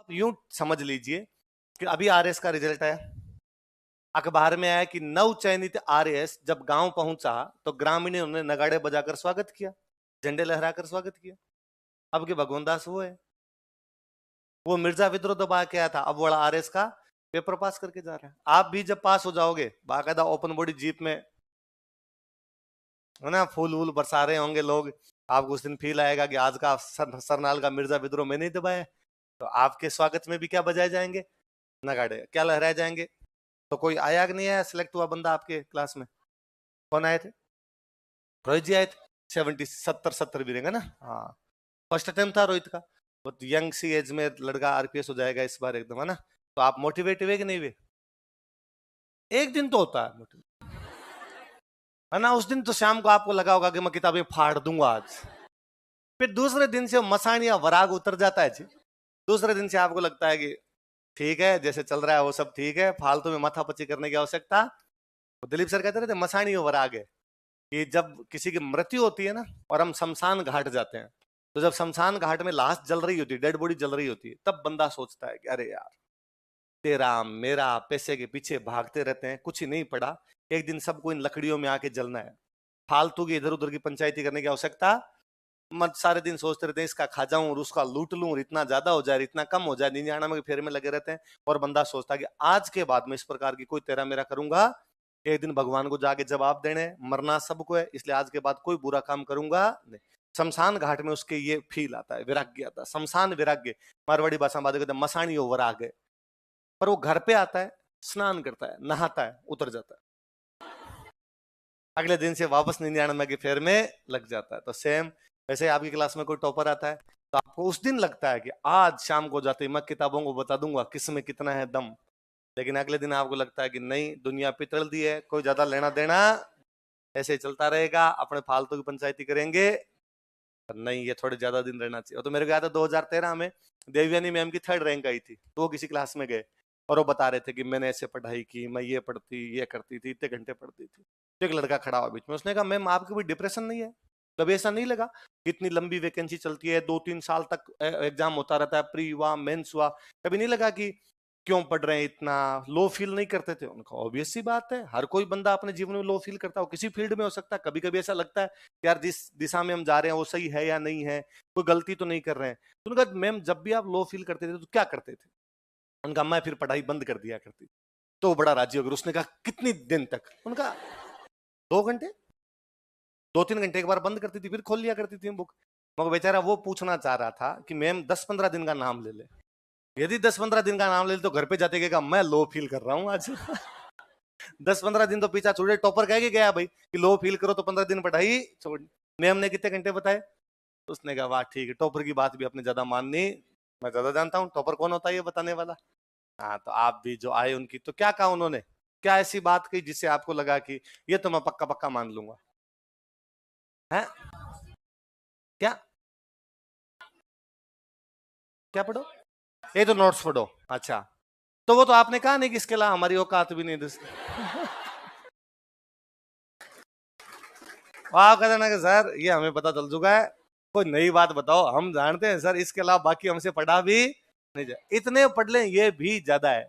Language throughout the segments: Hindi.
यूं समझ लीजिए कि अभी आरएस का रिजल्ट आया, अखबार में आया कि नव चयनित आरएस जब गांव पहुंचा तो ग्रामीणों ने नगाड़े बजाकर स्वागत किया, झंडे लहराकर स्वागत किया। अब के भगवान दास वो है, वो मिर्जा विद्रोह दबा के आया था, अब बड़ा आरएस का पेपर पास करके जा रहा है। आप भी जब पास हो जाओगे बाकायदा ओपन बॉडी जीप में, है ना, फूल वूल बरसा रहे होंगे लोग, आपको उस दिन फील आएगा कि आज का सरनाल का मिर्जा विद्रोह मैंने ही दबाया, तो आपके स्वागत में भी क्या बजाए जाएंगे, नगाड़े, क्या लहराए जाएंगे। तो कोई आया कि नहीं आया सिलेक्ट हुआ बंदा आपके क्लास में? कौन आए थे? रोहित जी आए थे। 70 भी रहेंगे ना। हाँ, फर्स्ट अटेम्प्ट था रोहित का। वो यंग सी एज में लड़का आरपीएस हो जाएगा इस बार एकदम, है ना। तो आप मोटिवेट हुए कि नहीं हुए? एक दिन तो होता है मोटिवेट, है ना। उस दिन तो शाम को आपको लगा होगा कि मैं किताबें फाड़ दूंगा आज। फिर दूसरे दिन से मसान या वराग उतर जाता है जी। दूसरे दिन से आपको लगता है कि ठीक है, जैसे चल रहा है वो सब ठीक है, फालतू में माथापच्ची करने की आवश्यकता। दिलीप सर कहते रहते मसाणी और वराग है कि जब किसी की मृत्यु होती है ना और हम शमशान घाट जाते हैं, तो जब शमशान घाट में लाश जल रही होती है, डेड बॉडी जल रही होती है, तब बंदा सोचता है कि अरे यार, तेरा मेरा पैसे के पीछे भागते रहते हैं, कुछ ही नहीं पड़ा, एक दिन सबको इन लकड़ियों में आके जलना है। फालतू की इधर उधर की पंचायती करने की आवश्यकता मत। सारे दिन सोचते रहते हैं इसका खा जाऊं और उसका लूट लूं, और इतना ज्यादा हो जाए इतना कम हो जाए, 99 फेरे में लगे रहते हैं। और बंदा सोचता है कि आज के बाद में इस प्रकार की कोई तेरा मेरा करूंगा, एक दिन भगवान को जाके जवाब देने, मरना सबको है, इसलिए आज के बाद कोई बुरा काम करूंगा नहीं। शमशान घाट में उसके ये फील आता है, विराग्य आता है, शमशान विराग्य, मारवाड़ी भाषा में कहते हैं मसाणी हो वराग है। पर वो घर पे आता है, स्नान करता है, नहाता है, उतर जाता है, अगले दिन से वापस 99 के फेर में लग जाता है। तो सेम वैसे आपकी क्लास में कोई टॉपर आता है तो आपको उस दिन लगता है कि आज शाम को जाते ही मैं किताबों को बता दूंगा किस में कितना है दम। लेकिन अगले दिन आपको लगता है कि नहीं, दुनिया पितल दी है, कोई ज्यादा लेना देना, ऐसे ही चलता रहेगा, अपने फालतू की पंचायती करेंगे। नहीं, ये थोड़े ज्यादा दिन रहना चाहिए। तो मेरे को याद है 2013 में देवयानी मैम की 3rd रैंक आई थी, तो वो किसी क्लास में गए और वो बता रहे थे कि मैंने ऐसे पढ़ाई की, मैं ये पढ़ती, ये करती थी, इतने घंटे पढ़ती थी। तो एक लड़का खड़ा हुआ बीच में, उसने कहा मैम आपको भी डिप्रेशन नहीं है? कभी ऐसा नहीं लगा? इतनी लंबी वैकेंसी चलती है, 2-3 साल तक एग्जाम होता रहता है, प्री हुआ, मेंस हुआ, कभी नहीं लगा कि क्यों पढ़ रहे हैं, इतना लो फील नहीं करते थे? उनका ऑब्वियस सी बात है, हर कोई बंदा अपने जीवन में लो फील करता है, किसी फील्ड में हो सकता है। कभी कभी ऐसा लगता है यार जिस दिशा में हम जा रहे हैं वो सही है या नहीं है, कोई गलती तो नहीं कर रहे हैं। तो उनका मैम जब भी आप लो फील करते थे तो क्या करते थे? उनका मैं फिर पढ़ाई बंद कर दिया करती थी। तो बड़ा राजी हो गया। उसने कहा कितनी दिन तक? उनका 2 घंटे, 2-3 घंटे एक बार बंद करती थी, फिर खोल लिया करती थी बुक। मगर बेचारा वो पूछना चाह रहा था कि मैम 10-15 दिन का नाम ले ले। यदि 10-15 दिन का नाम ले ले तो घर पे जाते कहेगा मैं लो फील कर रहा हूँ आज। 10-15 दिन तो पीछा छोड़े, टॉपर कह के गया भाई कि लो फील करो तो 15 दिन पढ़ाई छोड़। मैम ने कितने घंटे बताए? उसने कहा वाह ठीक है, टॉपर की बात भी अपने ज्यादा माननी, मैं ज्यादा जानता हूँ, टॉपर कौन होता है ये बताने वाला। हाँ, तो आप भी जो आए उनकी तो क्या कहा उन्होंने, क्या ऐसी बात कही जिससे आपको लगा कि ये तो मैं पक्का पक्का मान लूंगा? है क्या? क्या पढ़ो? ये तो नोट्स पढ़ो। अच्छा, तो वो तो आपने कहा नहीं कि इसके अलावा हमारी औकात भी नहीं दोस्त। आप कहते ना कि सर ये हमें पता चल चुका है, कोई नई बात बताओ, हम जानते हैं सर, इसके अलावा बाकी हमसे पढ़ा भी नहीं जाए, इतने पढ़ लें ये भी ज्यादा है।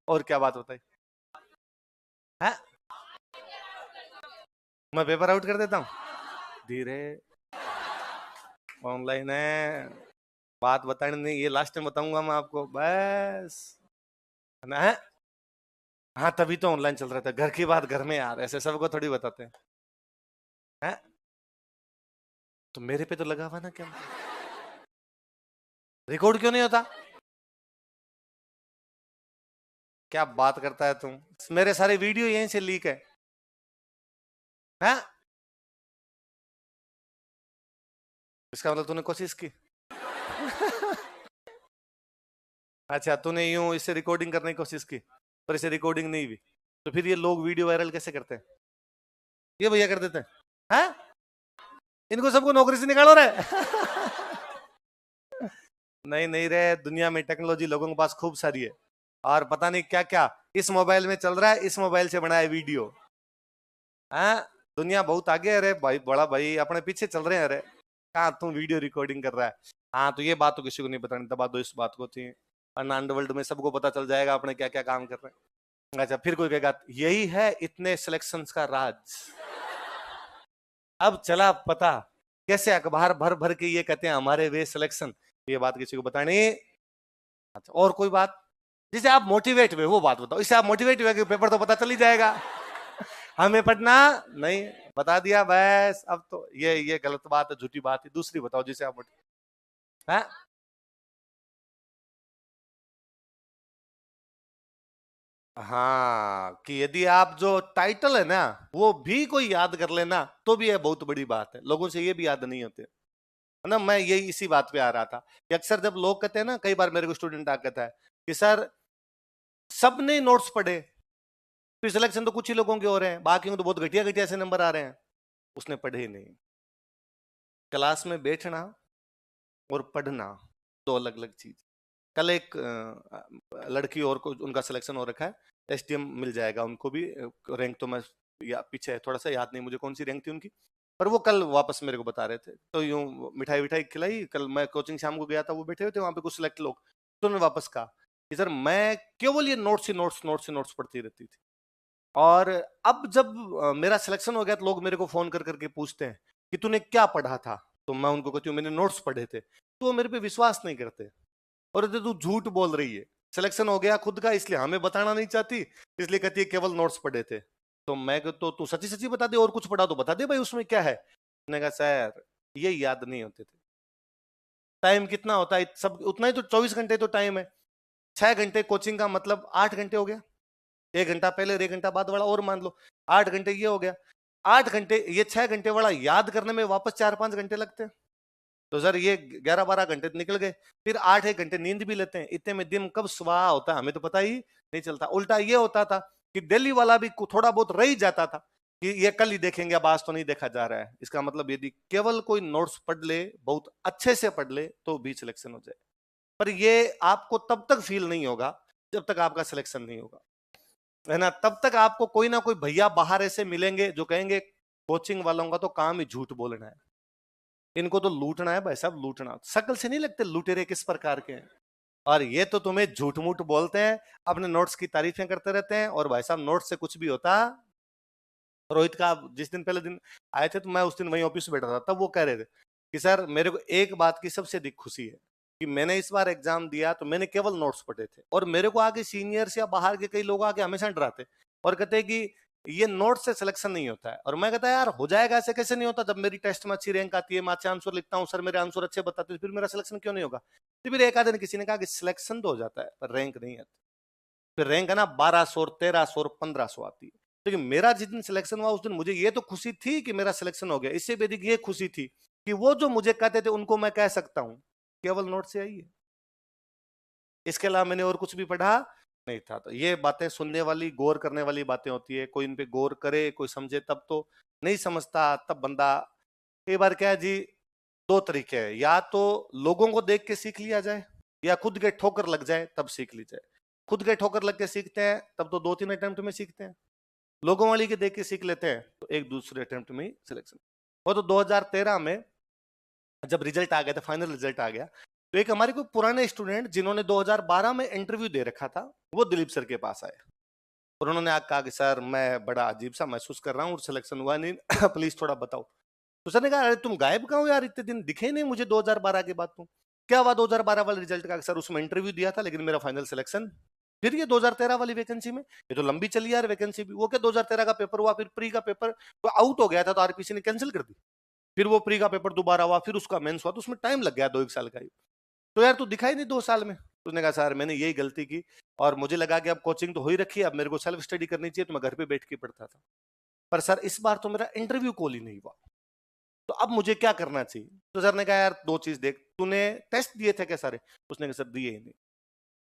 और क्या बात बताई है? मैं पेपर आउट कर देता हूँ धीरे, ऑनलाइन है, बात बताने नहीं, ये लास्ट में बताऊंगा मैं आपको बस, है ना? है हाँ, तभी तो ऑनलाइन चल रहा था, घर की बात घर में यार, ऐसे सबको थोड़ी बताते हैं। है तो मेरे पे तो लगा हुआ ना, क्या रिकॉर्ड क्यों नहीं होता? क्या बात करता है तुम, मेरे सारे वीडियो यहीं से लीक है। हैं? इसका मतलब तूने कोशिश की? अच्छा, तूने यूं इससे रिकॉर्डिंग करने की कोशिश की पर इसे रिकॉर्डिंग नहीं हुई, तो फिर ये लोग वीडियो वायरल कैसे करते हैं? ये भैया कर देते हैं। हैं? इनको सबको नौकरी से निकालो रे। नहीं नहीं रे, दुनिया में टेक्नोलॉजी लोगों के पास खूब सारी है, और पता नहीं क्या क्या इस मोबाइल में चल रहा है, इस मोबाइल से बनाया वीडियो। है दुनिया बहुत आगे है रे भाई, बड़ा भाई अपने पीछे चल रहे हैं। अरे कहाँ तुम वीडियो रिकॉर्डिंग कर रहा है? हाँ तो ये बात तो किसी को नहीं बतानी, दबा दो इस बात को थी, वरना अंडरवर्ल्ड में सबको पता चल जाएगा अपने क्या क्या काम कर रहे हैं। अच्छा फिर कोई कहेगा यही है इतने सिलेक्शंस का राज। अब चला पता कैसे अखबार भर भर के ये कहते हैं हमारे वे सिलेक्शन, ये बात किसी को बतानी। अच्छा और कोई बात जिसे आप मोटिवेट हुए वो बात बताओ, इससे आप मोटिवेट हुए कि पेपर तो पता चल ही जाएगा। हमें पढ़ना नहीं, बता दिया बस। अब तो ये गलत बात है, झूठी बात है। दूसरी बताओ जिसे आप हाँ? हाँ कि यदि आप जो टाइटल है ना वो भी कोई याद कर लेना तो भी ये बहुत बड़ी बात है, लोगों से ये भी याद नहीं होते है ना। मैं यही इसी बात पे आ रहा था कि अक्सर जब लोग कहते हैं ना, कई बार मेरे को स्टूडेंट आकर कहता है कि सर सबने नोट्स पढ़े, फिर सिलेक्शन तो कुछ ही लोगों के हो रहे हैं, बाकी तो बहुत घटिया घटिया से नंबर आ रहे हैं। उसने पढ़े ही नहीं। क्लास में बैठना और पढ़ना दो अलग अलग चीज। कल एक लड़की और को उनका सिलेक्शन हो रखा है, एसडीएम मिल जाएगा उनको भी। रैंक तो मैं पीछे है थोड़ा सा, याद नहीं मुझे कौन सी रैंक थी उनकी, पर वो कल वापस मेरे को बता रहे थे। तो यूं मिठाई विठाई खिलाई, कल मैं कोचिंग शाम को गया था, वो बैठे हुए थे वहां पे कुछ सिलेक्ट लोग, तो उन्होंने वापस कहा कि सर मैं केवल ये नोट्स ही नोट्स नोट्स ही नोट्स पढ़ती रहती थी। और अब जब मेरा सिलेक्शन हो गया तो लोग मेरे को फोन कर करके पूछते हैं कि तूने क्या पढ़ा था, तो मैं उनको कहती हूँ मैंने नोट्स पढ़े थे, तो वो मेरे पे विश्वास नहीं करते। और ये तू झूठ बोल रही है, सिलेक्शन हो गया खुद का इसलिए हमें बताना नहीं चाहती, इसलिए कहती है केवल नोट्स पढ़े थे। तो मैं तो तू सच्ची सच्ची बता दे, और कुछ पढ़ा तो बता दे भाई उसमें क्या है। मैंने कहा सर ये याद नहीं होते थे। टाइम कितना होता है, सब उतना ही तो, 24 घंटे तो टाइम है। 6 घंटे कोचिंग का मतलब 8 घंटे हो गया, 1 घंटा पहले और 1 घंटा बाद वाला और मान लो 8 घंटे ये हो गया। 8 घंटे, ये 6 घंटे वाला याद करने में वापस 4-5 घंटे लगते हैं। तो सर ये 11-12 घंटे तो निकल गए। फिर 8-1 घंटे नींद भी लेते हैं, इतने में दिन कब सुबह होता है हमें तो पता ही नहीं चलता। उल्टा ये होता था कि दिल्ली वाला भी थोड़ा बहुत रह ही जाता था कि ये कल ही देखेंगे, अब आज तो नहीं देखा जा रहा है। इसका मतलब यदि केवल कोई नोट्स पढ़ ले, बहुत अच्छे से पढ़ ले, तो भी सिलेक्शन हो जाए। पर ये आपको तब तक फील नहीं होगा जब तक आपका सिलेक्शन नहीं होगा, है ना। तब तक आपको कोई ना कोई भैया बाहर ऐसे मिलेंगे जो कहेंगे कोचिंग वालों का तो काम ही झूठ बोलना है, इनको तो लूटना है भाई साहब, लूटना। शक्ल से नहीं लगते लुटेरे किस प्रकार के हैं। और ये तो तुम्हें झूठ मूठ बोलते हैं, अपने नोट्स की तारीफें करते रहते हैं, और भाई साहब नोट्स से कुछ भी होता। रोहित का जिस दिन पहले दिन आए थे तो मैं उस दिन वहीं ऑफिस में बैठा था, तब वो कह रहे थे कि सर मेरे को एक बात की सबसे अधिक खुशी है कि मैंने इस बार एग्जाम दिया तो मैंने केवल नोट्स पढ़े थे, और मेरे को आगे सीनियर्स या बाहर के कई लोग आके हमेशा डराते और कहते हैं कि ये नोट्स से सिलेक्शन नहीं होता है। और मैं कहता है यार हो जाएगा, ऐसे कैसे नहीं होता, जब मेरी टेस्ट में अच्छी रैंक आती है, मैं अच्छे आंसर लिखता हूँ, सर मेरे आंसर अच्छे बताते हैं, फिर मेरा सिलेक्शन क्यों नहीं होगा। तो फिर एक आधे ने किसी ने कहा कि सिलेक्शन तो हो जाता है पर रैंक नहीं आती। फिर रैंक है ना 1200 1300 1500 आती है। लेकिन मेरा जिस दिन सिलेक्शन हुआ उस दिन मुझे ये तो खुशी थी कि मेरा सिलेक्शन हो गया, इससे भी अधिक ये खुशी थी कि वो जो मुझे कहते थे उनको मैं कह सकता हूँ केवल नोट से आई है, इसके अलावा मैंने और कुछ भी पढ़ा नहीं था। तो ये बातें सुनने वाली, गौर करने वाली बातें होती है। कोई इन पे गौर करे, कोई समझे, तब तो नहीं समझता तब बंदा। कई बार क्या है जी, दो तरीके हैं, या तो लोगों को देख के सीख लिया जाए या खुद के ठोकर लग जाए तब सीख ली जाए। खुद के ठोकर लग के सीखते हैं तब तो 2-3 अटेम्प्ट में सीखते हैं, लोगों वाली के देख के सीख लेते हैं तो एक दूसरे अटेम्प्ट में ही सिलेक्शन। वो तो 2013 में जब रिजल्ट आ गया था, फाइनल रिजल्ट आ गया, तो एक हमारे कोई पुराने स्टूडेंट जिन्होंने 2012 में इंटरव्यू दे रखा था, वो दिलीप सर के पास आए और उन्होंने आके कहा कि सर मैं बड़ा अजीब सा महसूस कर रहा हूँ और सिलेक्शन हुआ नहीं प्लीज थोड़ा बताओ। तो सर ने कहा अरे तुम गायब कहाँ हो यार, इतने दिन दिखे नहीं मुझे 2012 के बाद। तुम क्या हुआ 2012 वाले रिजल्ट का? सर उसमें इंटरव्यू दिया था लेकिन मेरा फाइनल सिलेक्शन फिर ये 2013 वाली वैकेंसी में। ये तो लंबी चली यार वैकेंसी भी। वो क्या 2013 का पेपर हुआ, फिर प्री का पेपर तो आउट हो गया था तो आरपीसी ने कैंसिल कर दी, फिर वो प्री का पेपर दोबारा हुआ, फिर उसका मेंस हुआ, तो उसमें टाइम लग गया 2-1 साल का ही। तो यार तू दिखाई नहीं 2 साल में। तो उसने कहा सर मैंने यही गलती की और मुझे लगा कि अब कोचिंग तो हो ही रखी है, अब मेरे को सेल्फ स्टडी करनी चाहिए, तो मैं घर पे बैठ के पढ़ता था। पर सर इस बार तो मेरा इंटरव्यू कॉल ही नहीं हुआ, तो अब मुझे क्या करना चाहिए? तो सर ने कहा यार दो चीज देख, तूने टेस्ट दिए थे क्या सारे? उसने कहा सर दिए ही नहीं।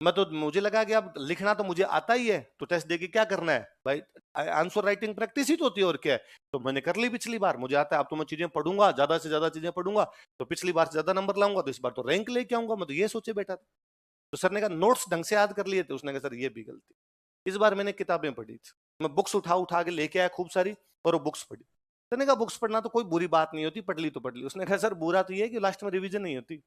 मैं तो मुझे लगा कि अब लिखना तो मुझे आता ही है, तो टेस्ट देके क्या करना है भाई, आंसर राइटिंग प्रैक्टिस ही तो होती है और क्या है। तो मैंने कर ली पिछली बार, मुझे आता है, अब तो मैं चीजें पढ़ूंगा, ज्यादा से ज्यादा चीजें पढ़ूंगा, तो पिछली बार से ज्यादा नंबर लाऊंगा, तो इस बार तो रैंक लेके आऊंगा। मैं तो ये सोचे बैठा था। तो सर ने कहा नोट्स ढंग से याद कर लिए थे? उसने कहा सर ये भी गलती। इस बार मैंने किताबें पढ़ी थी, मैं बुक्स उठा उठा के लेके आया खूब सारी, और वो बुक्स पढ़ी। सर ने कहा बुक्स पढ़ना तो कोई बुरी बात नहीं होती, पढ़ ली तो पढ़ ली। उसने कहा सर बुरा तो ये है कि लास्ट में रिवीजन नहीं होती।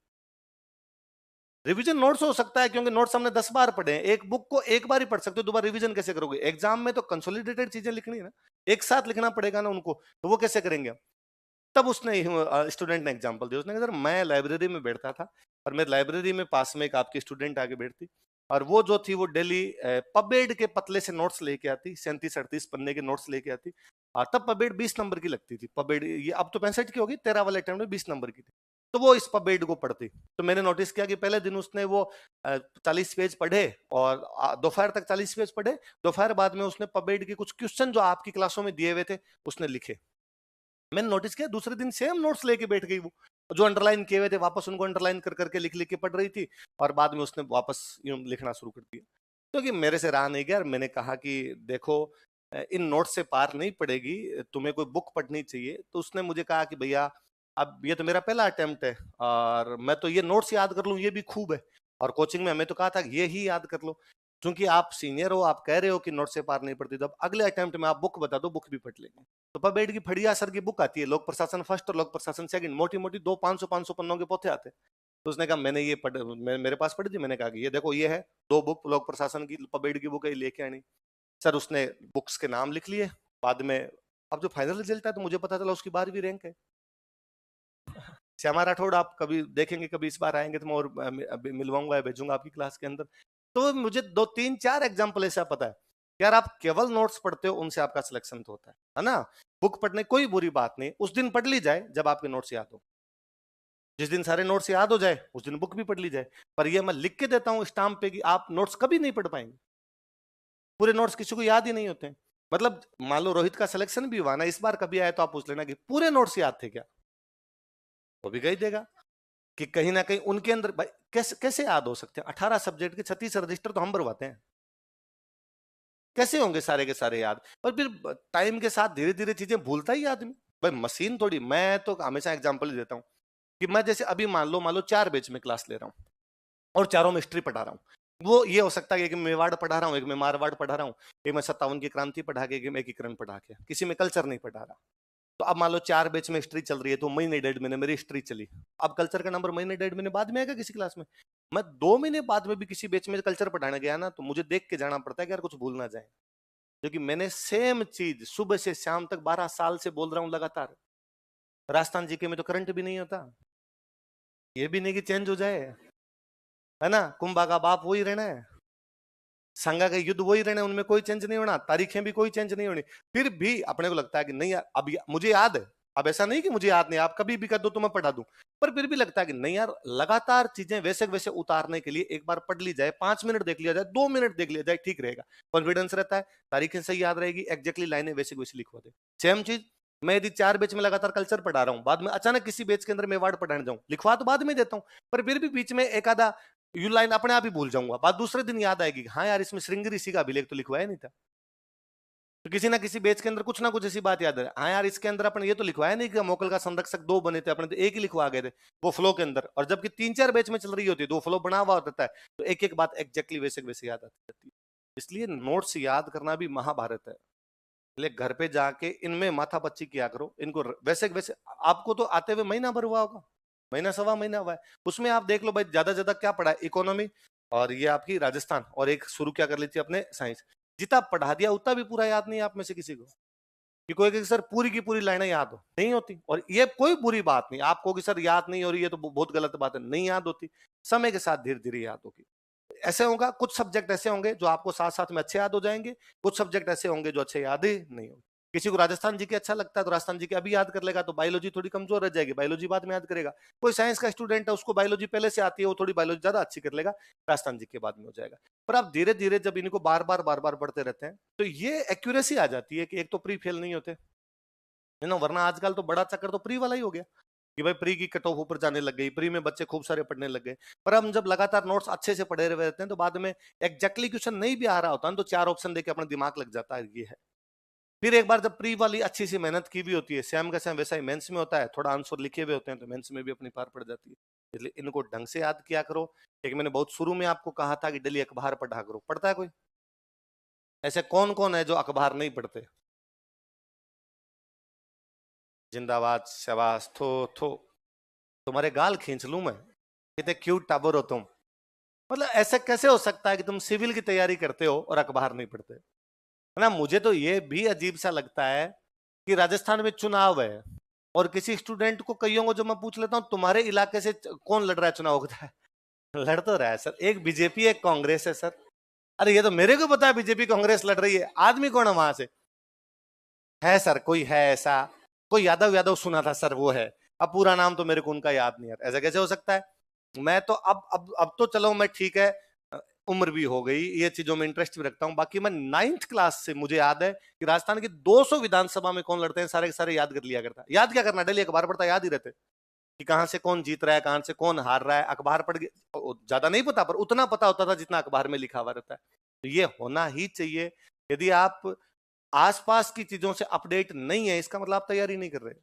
रिवीजन नोट्स हो सकता है, क्योंकि नोट्स हमने 10 बार पढ़े हैं, एक बुक को एक बार ही पढ़ सकते हो, दोबारा रिवीजन कैसे करोगे? एग्जाम में तो कंसोलिडेटेड चीजें लिखनी है ना, एक साथ लिखना पड़ेगा ना उनको, तो वो कैसे करेंगे? तब उसने स्टूडेंट ने एग्जांपल दिया, उसने कहा सर मैं लाइब्रेरी में बैठता था और मेरे लाइब्रेरी में पास में एक आपकी स्टूडेंट आके बैठती, और वो जो थी वो डेली पबेड के पतले से नोट्स लेके आती, 37-38 पन्ने के नोट्स लेके आती। तब पबेड 20 नंबर की लगती थी, पबेड ये अब तो 65 की होगी, 13 वाले अटेम्प्ट में 20 नंबर की थी। तो वो इस पबेड को पढ़ती, तो मैंने नोटिस किया कि पहले दिन उसने वो 40 पेज पढ़े और दोपहर तक 40 पेज पढ़े, दोपहर बाद में उसने पबेड के कुछ क्वेश्चन जो आपकी क्लासों में दिए हुए थे उसने लिखे। मैंने नोटिस किया दूसरे दिन सेम नोट्स लेके बैठ गई वो, जो अंडरलाइन किए हुए थे वापस उनको अंडरलाइन कर करके लिख लिख के पढ़ रही थी, और बाद में उसने वापस लिखना शुरू कर दिया। तो कि मेरे से रहा नहीं गया, मैंने कहा कि देखो इन नोट्स से पार नहीं पड़ेगी, तुम्हें कोई बुक पढ़नी चाहिए। तो उसने मुझे कहा कि भैया अब ये तो मेरा पहला अटेम्प्ट है, और मैं तो ये नोट्स याद कर लूं ये भी खूब है, और कोचिंग में हमें तो कहा था कि ये ही याद कर लो, क्योंकि आप सीनियर हो, आप कह रहे हो कि नोट से पार नहीं पड़ती, तो अब अगले अटेम्प्ट में आप बुक बता दो, बुक भी पढ़ लेंगे। तो पबेड की फड़िया सर की बुक आती है, लोक प्रशासन फर्स्ट और लोक प्रशासन सेकंड, मोटी मोटी दो 500-500 पन्नों के पोथे आते हैं। तो उसने कहा मैंने ये पढ़, मेरे पास पढ़ी थी, मैंने कहा कि ये देखो ये है, दो बुक लोक प्रशासन की पबेड की बुक है, लेके आनी। सर उसने बुक्स के नाम लिख लिए, बाद में अब जो फाइनल रिजल्ट है तो मुझे पता चला उसकी 12वीं रैंक है। श्यामा राठौड़ आप कभी देखेंगे, कभी इस बार आएंगे तो मैं और मिलवाऊंगा, भेजूंगा आपकी क्लास के अंदर। तो मुझे 2-3-4 एग्जाम्पल ऐसा पता है, यार आप केवल नोट्स पढ़ते हो उनसे आपका सिलेक्शन तो होता है ना। बुक पढ़ने कोई बुरी बात नहीं, उस दिन पढ़ ली जाए जब आपके नोट्स याद हो, जिस दिन सारे नोट्स याद हो जाए उस दिन बुक भी पढ़ ली जाए। पर ये मैं लिख के देता हूं स्टाम्प पे कि आप नोट्स कभी नहीं पढ़ पाएंगे, पूरे नोट्स किसी को याद ही नहीं होते। मतलब मान लो रोहित का सिलेक्शन भी हुआ ना इस बार, कभी आए तो आप पूछ लेना कि पूरे नोट्स याद थे क्या, वो भी कही देगा कि कहीं ना कहीं उनके अंदर भाई कैसे कैसे याद हो सकते हैं, 18 सब्जेक्ट के 36 रजिस्टर तो हम भरवाते हैं, कैसे होंगे सारे के सारे याद? और फिर टाइम के साथ धीरे धीरे चीजें भूलता ही आदमी, भाई मशीन थोड़ी। मैं तो हमेशा एग्जांपल ही देता हूँ कि मैं जैसे अभी मान लो 4 बैच में क्लास ले रहा हूँ और चारों में हिस्ट्री पढ़ा रहा हूँ। वो ये हो सकता है कि एक मेवाड़ पढ़ा रहा हूँ, एक में मारवाड़ पढ़ा रहा हूँ, एक में 57 की क्रांति पढ़ा के, एक में एकीकरण पढ़ा के, किसी में कल्चर नहीं पढ़ा रहा। तो अब मान लो 4 बैच में हिस्ट्री चल रही है, तो महीने 1.5 महीने मेरी हिस्ट्री चली, अब कल्चर का नंबर महीने 1.5 महीने बाद में आएगा किसी क्लास में। मैं 2 महीने बाद में भी किसी बैच में कल्चर पढ़ाने गया ना, तो मुझे देख के जाना पड़ता है कि यार कुछ भूल ना जाए, क्योंकि मैंने सेम चीज सुबह से शाम तक 12 साल से बोल रहा हूँ लगातार। राजस्थान जीके में तो करंट भी नहीं होता, ये भी नहीं कि चेंज हो जाए, है ना। कुंभा का बाप वही रहना है, संगा के युद्ध वही रहने, उनमें कोई चेंज नहीं होना, तारीखें भी कोई चेंज नहीं होनी। फिर भी अपने को लगता है कि नहीं यार अब मुझे याद है, अब ऐसा नहीं कि मुझे याद नहीं, आप कभी भी कर दो तो मैं पढ़ा दूं, पर फिर भी लगता है कि नहीं यार लगातार चीजें वैसे वैसे उतारने के लिए एक बार पढ़ ली जाए, 5 मिनट देख लिया जाए, 2 मिनट देख लिया जाए, ठीक रहेगा, कॉन्फिडेंस रहता है, तारीखें सही याद रहेगी, एग्जैक्टली लाइनें वैसे वैसे लिखवा दे। सेम चीज मैं यदि 4 बैच में लगातार कल्चर पढ़ा रहा हूँ, बाद में अचानक किसी बैच के अंदर मैं वार्ड पढ़ाने जाऊं, लिखवा तो बाद में देता हूँ, पर फिर भी बीच में एक आधा यू लाइन अपने आप ही भूल जाऊंगा, बात दूसरे दिन याद आएगी, हाँ यार इसमें श्रृंगी ऋषि का अभिलेख तो लिखवाया नहीं था। तो किसी ना किसी बेच के अंदर कुछ ना कुछ ऐसी बात याद है, हाँ यार इसके अंदर अपन ये तो लिखवाया नहीं कि मोकल का संरक्षक 2 बने थे, अपने तो एक ही लिखवा गए थे वो फ्लो के अंदर, और जबकि 3-4 बैच में चल रही होती है, 2 फ्लो बना हुआ होता है, तो एक एक बात एग्जैक्टली वैसे वैसे याद आती रहती है। इसलिए नोट्स याद करना भी महाभारत है। इसलिए घर पे जाके इनमें माथा पच्ची किया करो, इनको वैसे वैसे आपको तो आते हुए महीना भर हुआ होगा, महीना सवा महीना हुआ है, उसमें आप देख लो भाई ज्यादा ज्यादा क्या पढ़ा है, इकोनॉमी और ये आपकी राजस्थान, और एक शुरू क्या कर ली थी अपने साइंस। जितना पढ़ा दिया उतना भी पूरा याद नहीं है आप में से किसी को, कि कोई कि सर पूरी की पूरी लाइनें याद हो नहीं होती, और ये कोई बुरी बात नहीं, आपको कि सर याद नहीं हो रही है तो बहुत गलत बात है, नहीं याद होती, समय के साथ धीरे धीरे याद होगी। ऐसे होगा, कुछ सब्जेक्ट ऐसे होंगे जो आपको साथ साथ में अच्छे याद हो जाएंगे, कुछ सब्जेक्ट ऐसे होंगे जो अच्छे याद ही नहीं होंगे। किसी को राजस्थान जी के अच्छा लगता है तो राजस्थान जी के अभी याद कर लेगा, तो बायोलॉजी थोड़ी कमजोर रह जाएगी, बायोलॉजी बाद में याद करेगा। कोई साइंस का स्टूडेंट है उसको बायोलॉजी पहले से आती है, वो थोड़ी बायोलॉजी ज्यादा अच्छी कर लेगा, राजस्थान जी के बाद में हो जाएगा। पर आप धीरे धीरे जब इनको बार बार पढ़ते रहते हैं तो ये एक्यूरेसी आ जाती है कि एक तो प्री फेल नहीं होते, है ना, वरना आजकल तो बड़ा चक्कर तो प्री वाला ही हो गया कि भाई प्री की कट ऑफ ऊपर जाने लग गई, प्री में बच्चे खूब सारे पढ़ने लग गए। पर हम जब लगातार नोट्स अच्छे से पढ़े रहे रहते हैं तो बाद में एग्जैक्टली क्वेश्चन नहीं भी आ रहा होता है तो 4 ऑप्शन देके अपना दिमाग लग जाता है, ये है। फिर एक बार जब प्री वाली अच्छी सी मेहनत की भी होती है, सेम का सेम वैसा ही मेंस में होता है, थोड़ा आंसर लिखे हुए होते हैं तो मेंस में भी अपनी पार पड़ जाती है। इसलिए इनको ढंग से याद किया करो। एक मैंने बहुत शुरू में आपको कहा था कि डेली अखबार पढ़ा करो, पढ़ता है कोई? ऐसे कौन कौन है जो अखबार नहीं पढ़ते? जिंदाबाद, शाबाश, थो थो, तुम्हारे गाल खींच लूं मैं, कितने क्यूट टाबर हो तुम। मतलब ऐसा कैसे हो सकता है कि तुम सिविल की तैयारी करते हो और अखबार नहीं पढ़ते? है ना? मुझे तो ये भी अजीब सा लगता है कि राजस्थान में चुनाव है और किसी स्टूडेंट को, कईयों को जो मैं पूछ लेता हूं तुम्हारे इलाके से कौन लड़ रहा है चुनाव, होता है लड़ तो रहा है सर, एक बीजेपी एक कांग्रेस है सर। अरे ये तो मेरे को पता है बीजेपी कांग्रेस लड़ रही है, आदमी कौन है वहां से? है सर, कोई है ऐसा, कोई यादव यादव सुना था सर, वो है। अब पूरा नाम तो मेरे को उनका याद नहीं है, ऐसा कैसे हो सकता है? मैं तो अब तो चलो मैं ठीक है, उम्र भी हो गई, ये चीजों में इंटरेस्ट भी रखता हूँ। बाकी मैं 9th क्लास से मुझे याद है कि राजस्थान की 200 विधानसभा में कौन लड़ते हैं, सारे के सारे याद कर लिया करता। याद क्या करना, डेली अखबार पढ़ता, याद ही रहते कि कहां से कौन जीत रहा है, कहां से कौन हार रहा है, अखबार पढ़ के। ज्यादा नहीं पता, पर उतना पता होता था जितना अखबार में लिखा हुआ रहता है। तो ये होना ही चाहिए। यदि आप आसपास की चीजों से अपडेट नहीं है, इसका मतलब आप तैयारी नहीं कर रहे।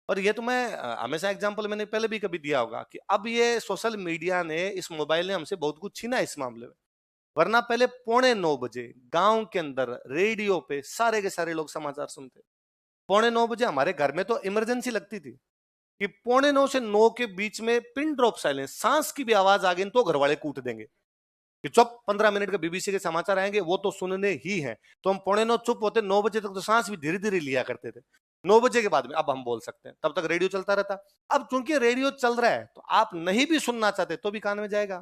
और ये तो मैं हमेशा एग्जांपल मैंने पहले भी कभी दिया होगा कि अब ये सोशल मीडिया ने, इस मोबाइल ने हमसे बहुत कुछ छीना इस मामले में। वरना पहले 8:45 गांव के अंदर रेडियो पे सारे के सारे लोग समाचार सुनते। 8:45 हमारे घर में तो इमरजेंसी लगती थी कि 8:45 से 9 के बीच में पिन ड्रॉप साइलेंस, सांस की भी आवाज आ गई तो घर वाले कूट देंगे कि चुप, 15 मिनट के बीबीसी के समाचार आएंगे वो तो सुनने ही है। तो हम 8:45 चुप होते, 9 बजे तक तो सांस भी धीरे धीरे लिया करते थे। 9 बजे के बाद में अब हम बोल सकते हैं, तब तक रेडियो चलता रहता। अब चूंकि रेडियो चल रहा है तो आप नहीं भी सुनना चाहते तो भी कान में जाएगा,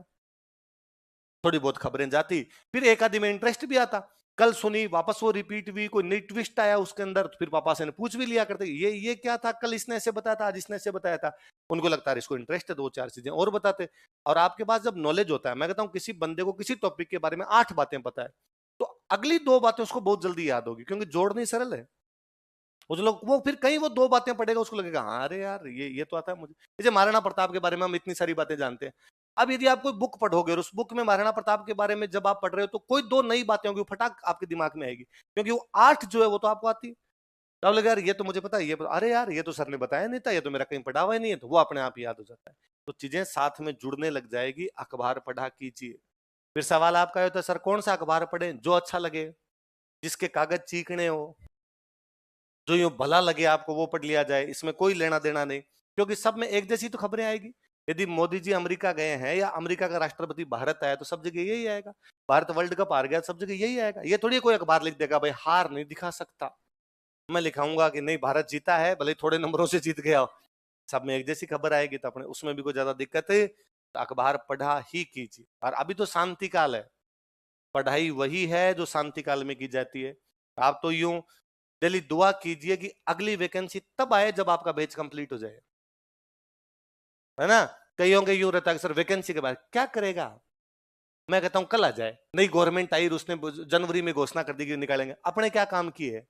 थोड़ी बहुत खबरें जाती, फिर एक आदमी में इंटरेस्ट भी आता। कल सुनी, वापस वो रिपीट हुई, कोई नई ट्विस्ट आया उसके अंदर, तो फिर पापा से पूछ भी लिया करते, ये क्या था, कल इसने ऐसे बताया था, आज इसने ऐसे बताया था। उनको लगता है इसको इंटरेस्ट है, दो चार चीजें और बताते। और आपके पास जब नॉलेज होता है, मैं कहता हूं किसी बंदे को किसी टॉपिक के बारे में 8 बातें पता है, तो अगली 2 बातें उसको बहुत जल्दी याद होगी, क्योंकि जोड़नी सरल है। उस लोग वो फिर कहीं वो 2 बातें पढ़ेगा, उसको लगेगा हाँ अरे यार ये तो आता है मुझे। जैसे महाराणा प्रताप के बारे में हम इतनी सारी बातें जानते हैं। अब यदि आप कोई बुक पढ़ोगे और उस बुक में महाराणा प्रताप के बारे में जब आप पढ़ रहे हो, तो कोई 2 नई बातें होंगी, फटाक आपके दिमाग में आएगी, क्योंकि वो 8 जो है वो तो आपको आती है। तो आप लगे यार ये तो मुझे पता है, अरे यार ये तो सर ने बताया नहीं था, ये तो मेरा कहीं पढ़ा हुआ ही नहीं है, तो वो अपने आप ही याद हो जाता है। तो चीजें साथ में जुड़ने लग जाएगी, अखबार पढ़ा कीजिए। फिर सवाल आपका होता है सर कौन सा अखबार पढ़े, जो अच्छा लगे, जिसके कागज चीकने हो, जो यूं भला लगे आपको वो पढ़ लिया जाए, इसमें कोई लेना देना नहीं, क्योंकि सब में एक जैसी तो खबरें आएगी। यदि मोदी जी अमेरिका गए हैं या अमेरिका का राष्ट्रपति भारत आया तो सब जगह यही आएगा। भारत वर्ल्ड कप हार गया, सब जगह यही आएगा। ये थोड़ी कोई अखबार लिख देगा भाई हार नहीं दिखा सकता, मैं लिखाऊंगा कि नहीं भारत जीता है, भले थोड़े नंबरों से जीत गया हो। सब में एक जैसी खबर आएगी, तो अपने उसमें भी कोई ज्यादा दिक्कत है, तो अखबार पढ़ा ही कीजिए। और अभी तो शांति काल है, पढ़ाई वही है जो शांति काल में की जाती है। आप तो यूं डेली दुआ कीजिए कि अगली वैकेंसी तब आए जब आपका बैच कंप्लीट हो जाए, है ना? कईयों के यूं रहता है कि सर वैकेंसी के बाद क्या करेगा। मैं कहता हूं कल आ जाए, नई गवर्नमेंट आई, उसने जनवरी में घोषणा कर दी कि निकालेंगे, अपने क्या काम किए?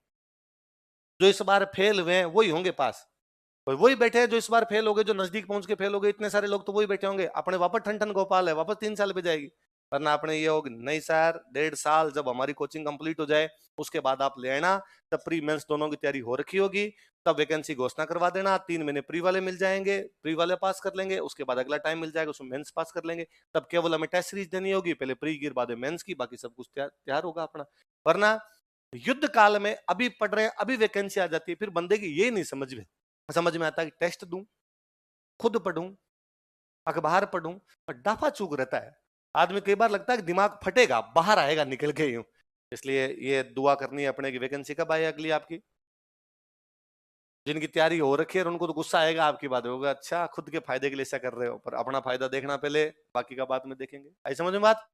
जो इस बार फेल हुए हैं वही होंगे पास, और वही बैठे हैं जो इस बार फेल हो गए, जो नजदीक पहुंच के फेल हो गए, इतने सारे लोग तो वही बैठे होंगे। अपने वापस ठन ठन गोपाल है, वापस 3 साल पे जाएगी। वरना अपने ये होगी नहीं सर, 1.5 साल जब हमारी कोचिंग कंप्लीट हो जाए उसके बाद आप ले आना, तब प्री मेंस दोनों की तैयारी हो रखी होगी, तब वैकेंसी घोषणा करवा देना, 3 महीने प्री वाले मिल जाएंगे, प्री वाले पास कर लेंगे, उसके बाद अगला टाइम मिल जाएगा उसमें मेंस पास कर लेंगे। तब केवल हमें टेस्ट सीरीज देनी होगी, पहले प्री की बाद मेंस की, बाकी सब कुछ तैयार होगा अपना। वरना युद्ध काल में अभी पढ़ रहे हैं, अभी वैकेंसी आ जाती है, फिर बंदे की ये नहीं समझ में आता कि टेस्ट दूं, खुद पढ़ूं, अखबार पढ़ूं, और डाफा चूक रहता है। आदमी कई बार लगता है कि दिमाग फटेगा, बाहर आएगा निकल के यूं। इसलिए ये दुआ करनी है अपने की वैकेंसी कब आए अगली आपकी। जिनकी तैयारी हो रखी है उनको तो गुस्सा आएगा आपकी बात, होगा अच्छा खुद के फायदे के लिए ऐसा कर रहे हो, पर अपना फायदा देखना पहले, बाकी का बाद में देखेंगे। आई समझ में बात?